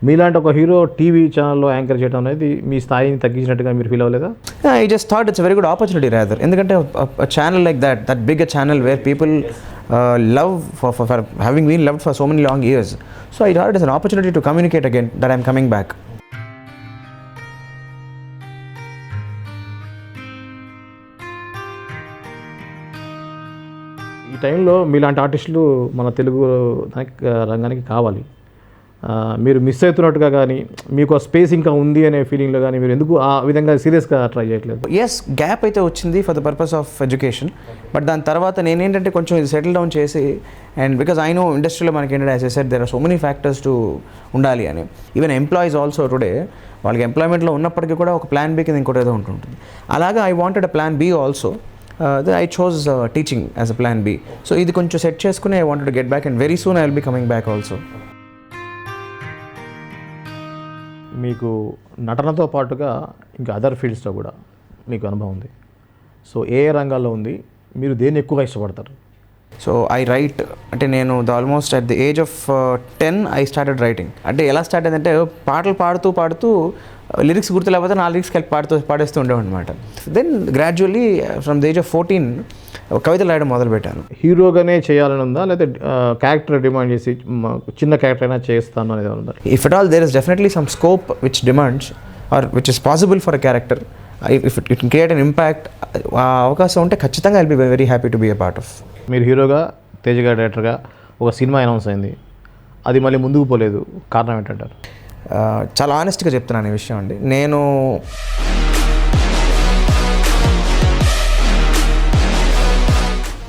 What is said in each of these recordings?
మీలాంటి ఒక hero TV ఛానల్లో యాంకర్ చేయడం అనేది మీ స్థాయిని తగ్గించినట్టుగా మీరు ఫీల్ అవ్వలేదా? I just thought it's a very good opportunity rather. ఎందుకంటే a channel like that big a channel where people love for having been loved for so many long years. So I thought it is an opportunity to communicate again that I'm coming back. ఈ టైంలో మీలాంటి ఆర్టిస్టులు మన తెలుగు రంగానికి కావాలి. మీరు miss అవుతున్నట్టుగా కానీ మీకు స్పేస్ ఇంకా ఉంది అనే ఫీలింగ్లో కానీ మీరు ఎందుకు ఆ విధంగా సీరియస్గా ట్రై చేయట్లేదు? ఎస్, గ్యాప్ అయితే వచ్చింది for the purpose of education. But దాని తర్వాత నేనేంటంటే కొంచెం ఇది సెటిల్ డౌన్ చేసి, అండ్ బికాజ్ ఐ నో ఇండస్ట్రీలో మనకి ఏంటంటే as I said there are so many factors to ఉండాలి అని. ఈవెన్ ఎంప్లాయీస్ ఆల్సో టుడే వాళ్ళకి ఎంప్లాయ్మెంట్లో ఉన్నప్పటికీ కూడా ఒక ప్లాన్ బి కింద ఇంకోటి ఏదో ఉంటుంటుంది. అలాగా I wanted a plan be also. I chose teaching as a plan B. So ఇది కొంచెం సెట్ చేసుకుని I wanted to get back and very soon I will be coming back also. మీకు నటనతో పాటుగా ఇంకా అదర్ ఫీల్డ్స్లో కూడా మీకు అనుభవం ఉంది. సో ఏ రంగాల్లో ఉంది, మీరు దేన్ని ఎక్కువగా ఇష్టపడతారు? సో ఐ రైట్, అంటే నేను almost at the age of 10 I started writing. అంటే ఎలా స్టార్ట్ అయిందంటే పాటలు పాడుతూ లిరిక్స్ గుర్తు లేకపోతే 4 లిరిక్స్ కలిపి పాడేస్తూ ఉండేవాడు అనమాట. Then gradually from the age of 14 కవితలు రాయడం మొదలుపెట్టాను. హీరోగానే చేయాలని ఉందా, లేకపోతే క్యారెక్టర్ డిమాండ్ చేసి చిన్న క్యారెక్టర్ అయినా చేస్తాను అనేది ఉందా? If at all there is definitely some scope which demands or which is possible for a character, if it can create an impact, ఆ అవకాశం ఉంటే ఖచ్చితంగా I'll be very happy to be a part of. మీరు హీరోగా, తేజ్ గారి డైరెక్టర్గా ఒక cinema announce అయింది, అది మళ్ళీ ముందుకు పోలేదు, కారణం ఏంటంటారు? చాలా ఆనెస్ట్గా చెప్తున్నాను ఈ విషయం అండి. నేను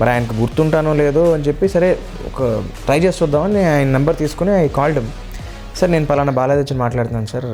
మరి ఆయనకు గుర్తుంటానో లేదో అని చెప్పి సరే ఒక ట్రై చేసి చూద్దామని ఆయన నెంబర్ తీసుకుని ఐ కాల్డ్ హిమ్. సార్ నేను పలానా బాలాజీ మాట్లాడుతున్నాను సార్,